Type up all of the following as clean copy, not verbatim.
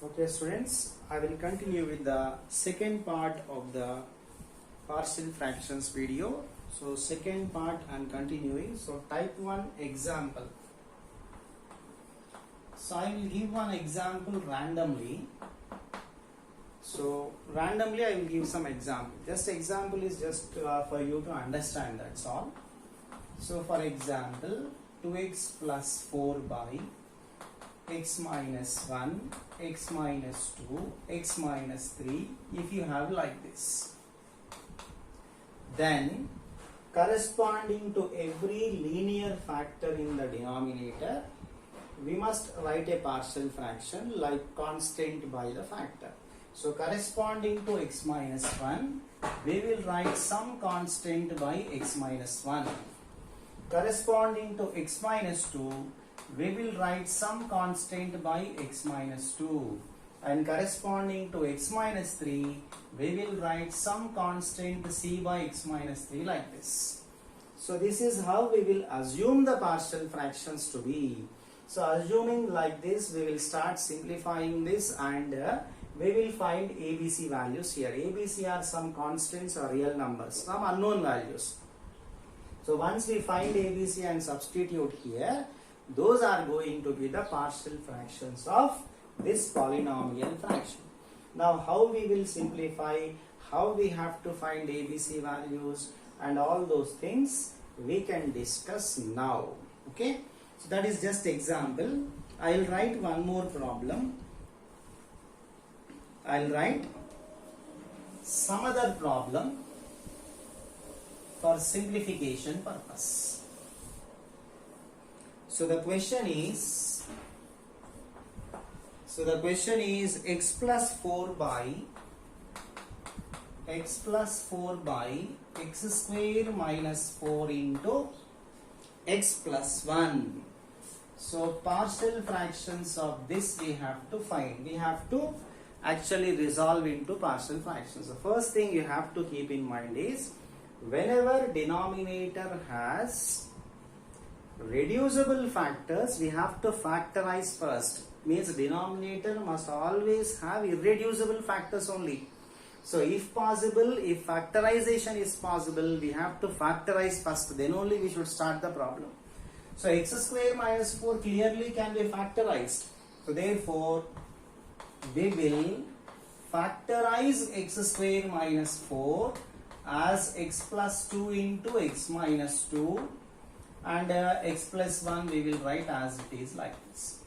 Okay students, I will continue with the second part of the partial fractions video. So second part I am continuing. So type 1 example. So I will give one example randomly. So randomly I will give some example. Just example is just for you to understand, that's all. So for example 2x plus 4 by x minus 1, x minus 2, x minus 3, if you have like this, then corresponding to every linear factor in the denominator, we must write a partial fraction like constant by the factor. So corresponding to x minus 1, we will write some constant by x minus 1. Corresponding to x minus 2, we will write some constant by x minus 2, and corresponding to x minus 3, we will write some constant c by x minus 3 like this. So this is how we will assume the partial fractions to be. So assuming like this, we will start simplifying this and we will find ABC values here. ABC are some constants or real numbers, some unknown values. So once we find ABC and substitute here, those are going to be the partial fractions of this polynomial fraction. Now how we will simplify, how we have to find ABC values and all those things we can discuss now. Okay, so that is just example. I will write one more problem. I will write some other problem for simplification purpose. So the question is x plus 4 by x square minus 4 into x plus 1. So partial fractions of this we have to find. We have to actually resolve into partial fractions. The first thing you have to keep in mind is whenever denominator has reducible factors, we have to factorize first. Means denominator must always have irreducible factors only. So if possible, if factorization is possible, we have to factorize first, then only we should start the problem. So x square minus 4 clearly can be factorized. So therefore we will factorize x square minus 4 as x plus 2 into x minus 2, and x plus 1 we will write as it is like this.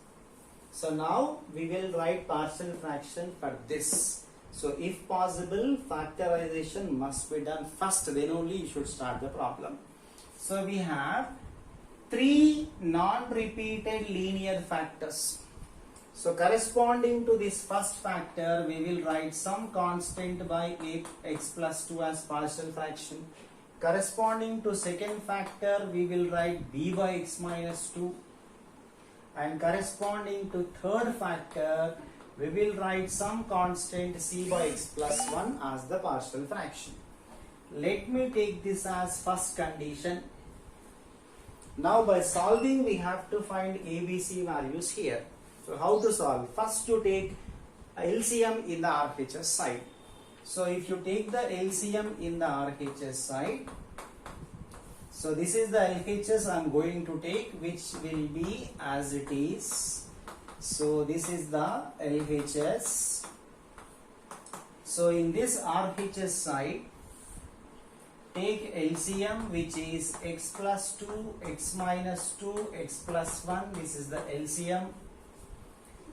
So now we will write partial fraction for this. So if possible, factorization must be done first, then only you should start the problem. So we have 3 non-repeated linear factors. So corresponding to this first factor, we will write some constant by x plus 2 as partial fraction. Corresponding to second factor, we will write b by x minus 2. And corresponding to third factor, we will write some constant c by x plus 1 as the partial fraction. Let me take this as first condition. Now by solving, we have to find ABC values here. So how to solve? First you take LCM in the RHS side. So if you take the LCM in the RHS side, so this is the LHS I am going to take, which will be as it is. So this is the LHS. So in this RHS side, take LCM, which is x plus 2, x minus 2, x plus 1. This is the LCM.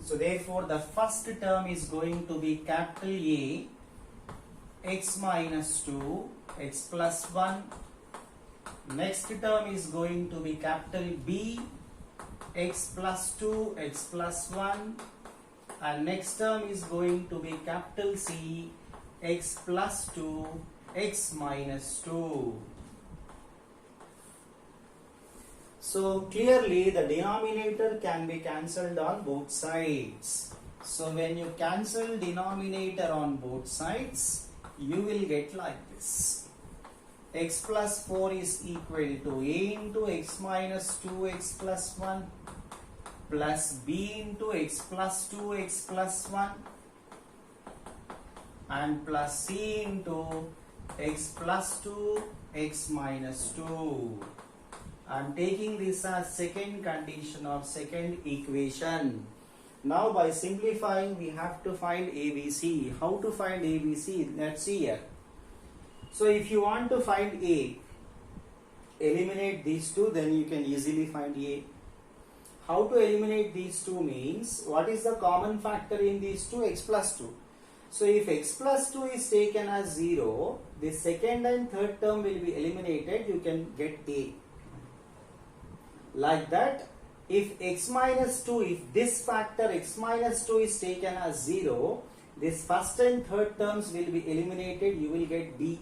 So therefore the first term is going to be capital A, x minus 2, x plus 1. Next term is going to be capital B, x plus 2, x plus 1. And next term is going to be capital C, x plus 2, x minus 2. So clearly the denominator can be cancelled on both sides. So when you cancel denominator on both sides, you will get like this. X plus 4 is equal to a into x minus 2x plus 1 plus b into x plus 2 x plus 1 and plus c into x plus 2 x minus 2. I am taking this as second condition or second equation. Now by simplifying we have to find ABC. How to find ABC? Let's see here. So if you want to find A, eliminate these two, then you can easily find A. How to eliminate these two means, what is the common factor in these two? X plus 2. So if x plus 2 is taken as 0, the second and third term will be eliminated, you can get A. Like that, if x minus 2, if this factor x minus 2 is taken as 0, this first and third terms will be eliminated, you will get B.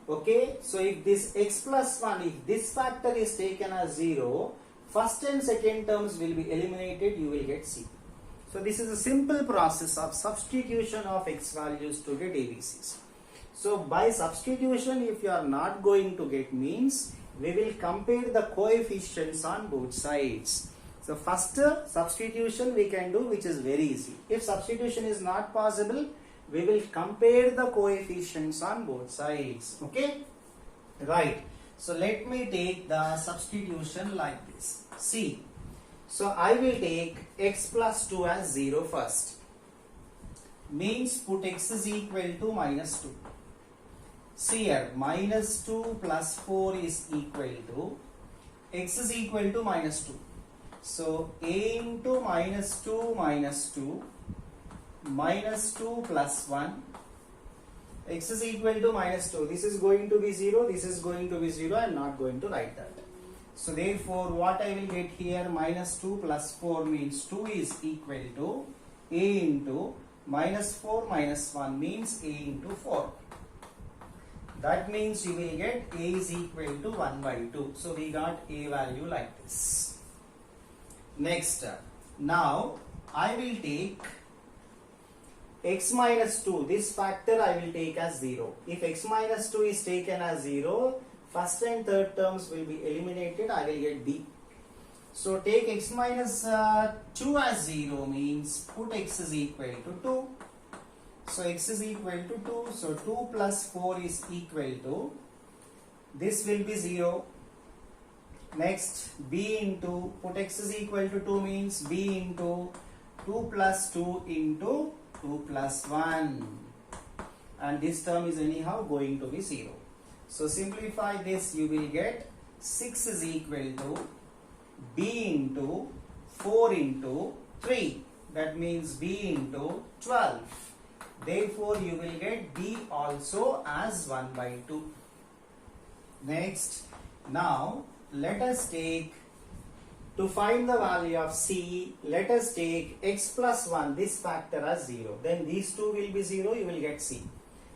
Okay, so if this x plus 1, if this factor is taken as 0, first and second terms will be eliminated, you will get C. So this is a simple process of substitution of x values to get ABCs. So by substitution, if you are not going to get means, we will compare the coefficients on both sides. So first substitution we can do, which is very easy. If substitution is not possible, we will compare the coefficients on both sides. Okay, right. So let me take the substitution like this. See, so I will take x plus 2 as 0 first. Means put x is equal to minus 2. See here, minus 2 plus 4 is equal to, x is equal to minus 2. So a into minus 2 minus 2 plus 1, x is equal to minus 2. This is going to be 0, this is going to be 0. I am not going to write that. So therefore what I will get here, minus 2 plus 4 means 2 is equal to a into minus 4 minus 1 means a into 4. That means you will get a is equal to 1 by 2. So we got a value like this. Next, now I will take x minus 2, this factor I will take as 0. If x minus 2 is taken as 0, first and third terms will be eliminated, I will get B. So take x minus 2 as 0 means put x is equal to 2. So x is equal to 2, so 2 plus 4 is equal to, this will be 0. Next, b into, put x is equal to 2 means b into 2 plus 2 into 2 plus 1. And this term is anyhow going to be 0. So simplify this, you will get 6 is equal to b into 4 into 3. That means b into 12. Therefore, you will get b also as 1 by 2. Next, now let us take, to find the value of c, let us take x plus 1, this factor as 0. Then these two will be 0, you will get c.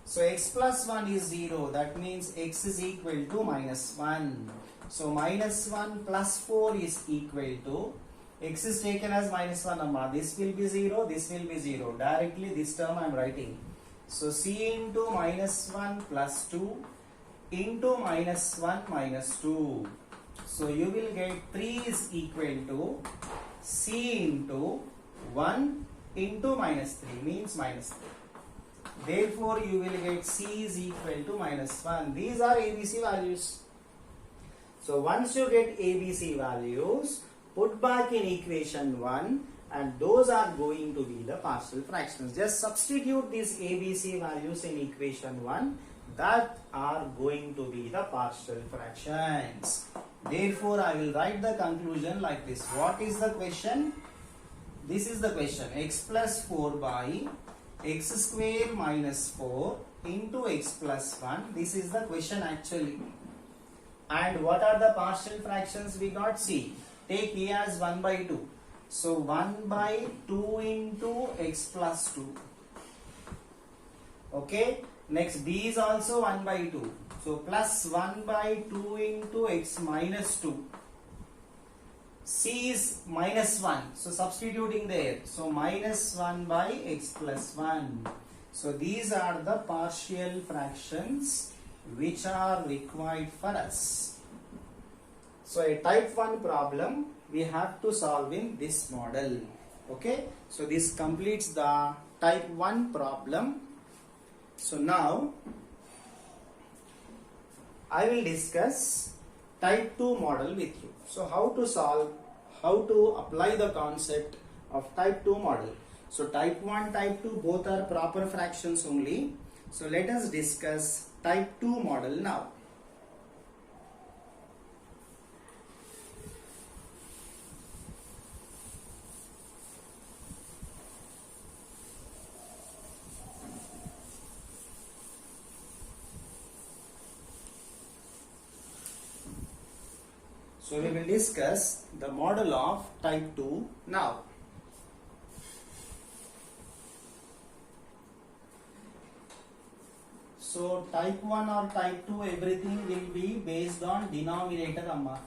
So x plus 1 is 0, that means x is equal to minus 1. So minus 1 plus 4 is equal to, x is taken as minus 1, this will be 0, this will be 0. Directly this term I am writing. So c into minus 1 plus 2 into minus 1 minus 2. So you will get 3 is equal to c into 1 into minus 3 means minus 3. Therefore you will get c is equal to minus 1. These are ABC values. So once you get ABC values, put back in equation 1 and those are going to be the partial fractions. Just substitute these ABC values in equation 1, that are going to be the partial fractions. Therefore I will write the conclusion like this. What is the question? This is the question. X plus 4 by x square minus 4 into x plus 1. This is the question actually. And what are the partial fractions we got? See, take A as 1 by 2. So 1 by 2 into x plus 2. Okay. Next B is also 1 by 2. So plus 1 by 2 into x minus 2. C is minus 1. So substituting there. So minus 1 by x plus 1. So these are the partial fractions which are required for us. So a type 1 problem we have to solve in this model. Okay, so this completes the type 1 problem. So now I will discuss type 2 model with you. So how to solve, how to apply the concept of type 2 model. So type 1, type 2 both are proper fractions only. So let us discuss type 2 model now. So we will discuss the model of type 2 now. So type 1 or type 2, everything will be based on denominator amma.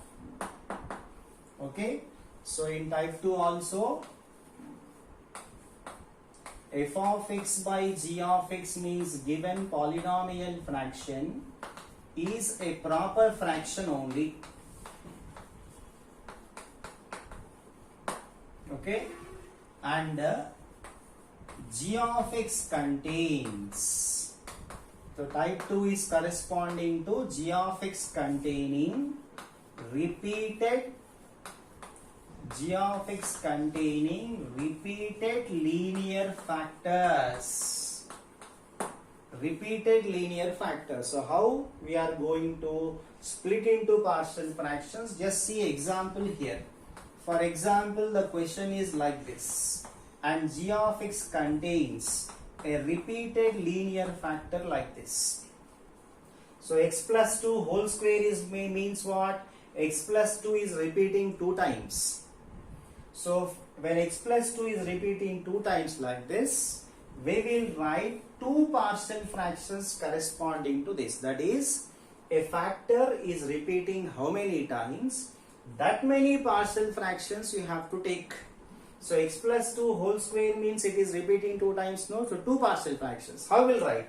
Okay. So in type 2 also, f of x by g of x means given polynomial fraction is a proper fraction only. Okay, and g of x contains, so type 2 is corresponding to g of x containing repeated linear factors. So how we are going to split into partial fractions? Just see example here. For example, the question is like this, and g of x contains a repeated linear factor like this. So x plus 2 whole square means what? X plus 2 is repeating 2 times. So when x plus 2 is repeating 2 times like this, we will write 2 partial fractions corresponding to this. That is, a factor is repeating how many times? That many partial fractions you have to take. So x plus 2 whole square means it is repeating 2 times, no? So 2 partial fractions. How will write?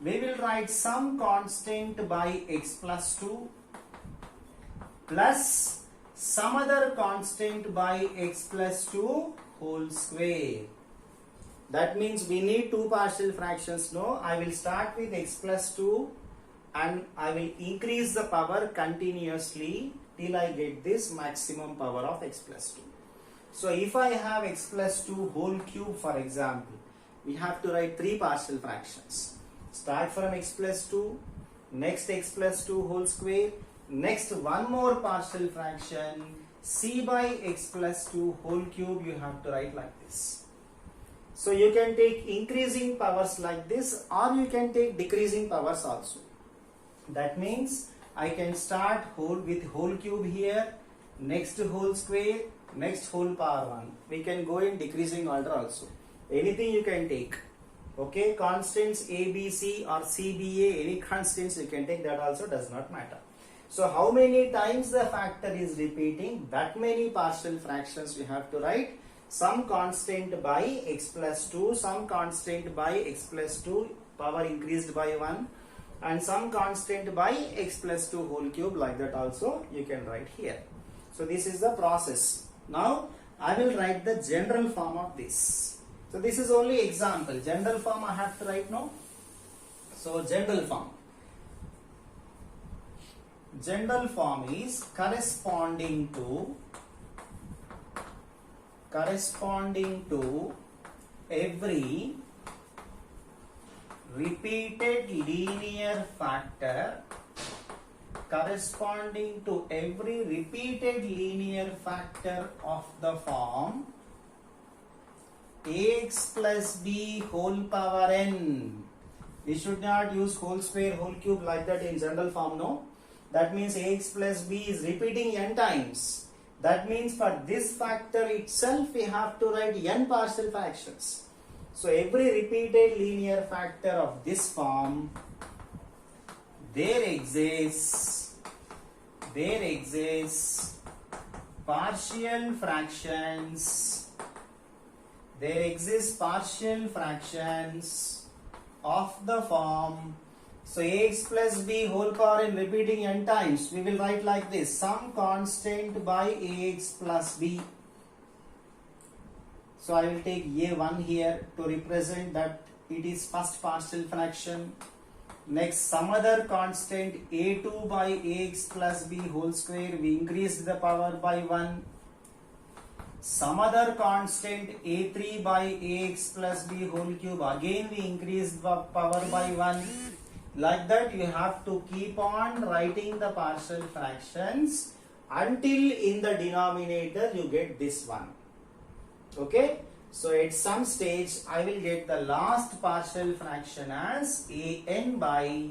We will write some constant by x plus 2 plus some other constant by x plus 2 whole square. That means we need 2 partial fractions, no? I will start with x plus 2 and I will increase the power continuously till I get this maximum power of x plus 2. So if I have x plus 2 whole cube, for example, we have to write 3 partial fractions. Start from x plus 2, next x plus 2 whole square, next one more partial fraction, c by x plus 2 whole cube you have to write like this. So you can take increasing powers like this, or you can take decreasing powers also. That means I can start with whole cube here, next whole square, next whole power 1. We can go in decreasing order also. Anything you can take. Okay, constants a, b, c or c, b, a, any constants you can take, that also does not matter. So how many times the factor is repeating, that many partial fractions we have to write. Some constant by x plus 2, some constant by x plus 2 power increased by 1, and some constant by x plus 2 whole cube, like that also you can write here. So this is the process. Now I will write the general form of this. So this is only example. General form I have to write now. So general form. General form is corresponding to every repeated linear factor, of the form ax plus b whole power n. We should not use whole square, whole cube like that in general form, no. That means ax plus b is repeating n times. That means for this factor itself we have to write n partial fractions. So every repeated linear factor of this form, there exists partial fractions. There exist partial fractions of the form So ax plus b whole power n repeating n times, we will write like this: some constant by ax plus b. So I will take a1 here to represent that it is first partial fraction. Next, some other constant a2 by ax plus b whole square, we increased the power by 1. Some other constant a3 by ax plus b whole cube, again we increased the power by 1. Like that you have to keep on writing the partial fractions until in the denominator you get this one. Okay, so at some stage I will get the last partial fraction as an by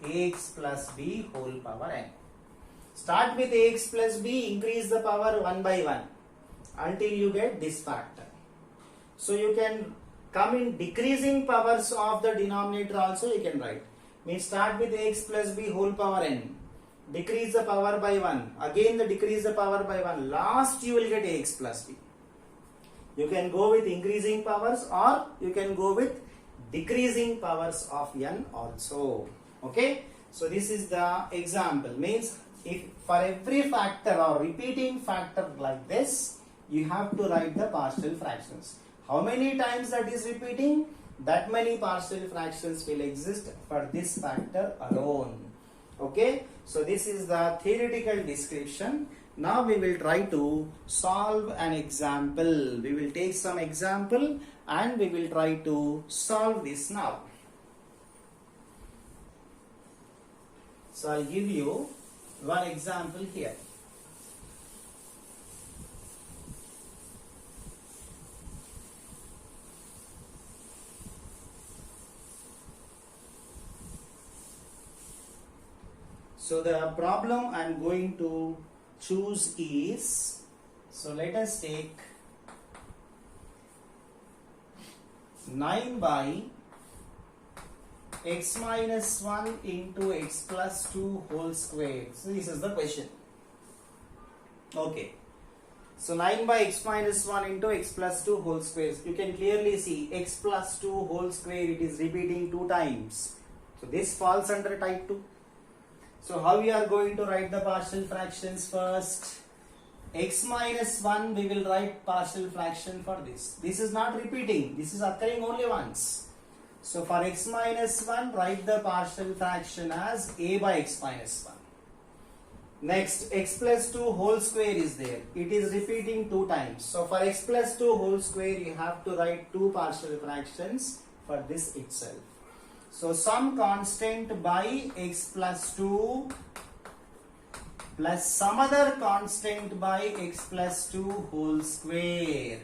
ax plus b whole power n. Start with ax plus b, increase the power 1 by 1 until you get this factor. So you can come in decreasing powers of the denominator also you can write. Means start with ax plus b whole power n, decrease the power by 1, again the decrease the power by 1, last you will get ax plus b. You can go with increasing powers or you can go with decreasing powers of n also. Okay, so this is the example. Means if for every factor or repeating factor like this, you have to write the partial fractions. How many times that is repeating? That many partial fractions will exist for this factor alone. Okay, so this is the theoretical description. Now we will try to solve an example. We will take some example and we will try to solve this now. So I'll give you one example here. So the problem I am going to choose is, so let us take 9 by x minus 1 into x plus 2 whole square. So this is the question. Okay. So 9 by x minus 1 into x plus 2 whole squares. You can clearly see x plus 2 whole square, it is repeating 2 times. So this falls under type 2. So how we are going to write the partial fractions first? X minus 1 we will write partial fraction for this. This is not repeating. This is occurring only once. So for x minus 1 write the partial fraction as a by x minus 1. Next, x plus 2 whole square is there. It is repeating 2 times. So for x plus 2 whole square you have to write 2 partial fractions for this itself. So some constant by x plus 2 plus some other constant by x plus 2 whole square.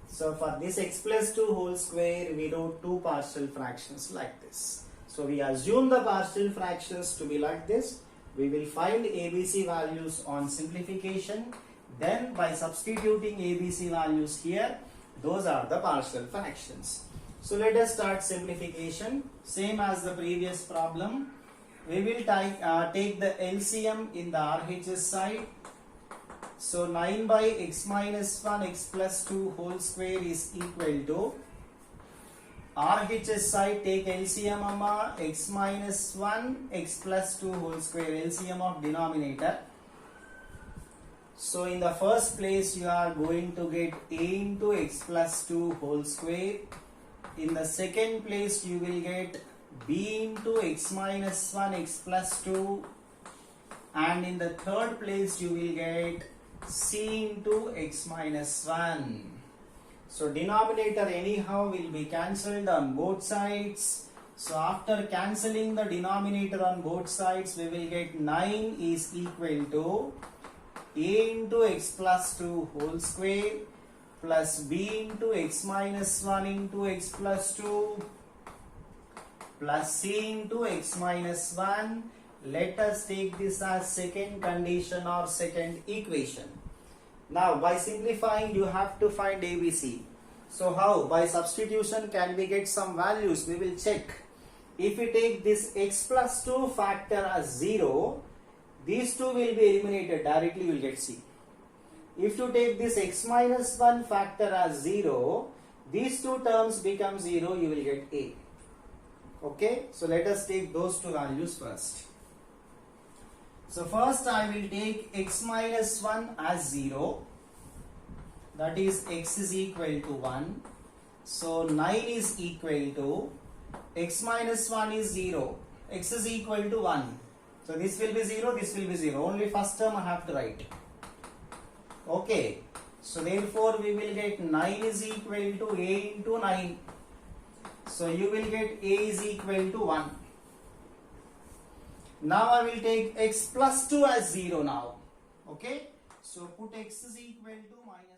So for this x plus 2 whole square we wrote 2 partial fractions like this. So we assume the partial fractions to be like this. We will find ABC values on simplification. Then by substituting ABC values here, those are the partial fractions. So let us start simplification. Same as the previous problem. We will take the LCM in the RHS side. So 9 by x minus 1 x plus 2 whole square is equal to RHS side, take LCM amma, x minus 1 x plus 2 whole square, LCM of denominator. So in the first place you are going to get a into x plus 2 whole square. In the second place you will get b into x minus 1 x plus 2, and in the third place you will get c into x minus 1. So denominator anyhow will be cancelled on both sides. So after cancelling the denominator on both sides, we will get 9 is equal to a into x plus 2 whole square plus b into x minus 1 into x plus 2 plus c into x minus 1. Let us take this as second condition or second equation. Now by simplifying you have to find ABC. So how? By substitution can we get some values? We will check. If we take this x plus 2 factor as 0, these two will be eliminated, directly you will get C. If you take this x minus 1 factor as 0, these two terms become 0, you will get A. Okay, so let us take those two values first. So first I will take x minus 1 as 0, that is x is equal to 1. So 9 is equal to x minus 1 is 0, x is equal to 1. So this will be 0, this will be 0. Only first term I have to write. Okay, so therefore we will get 9 is equal to a into 9. So you will get a is equal to 1. Now I will take x plus 2 as 0 now. Okay, so put x is equal to minus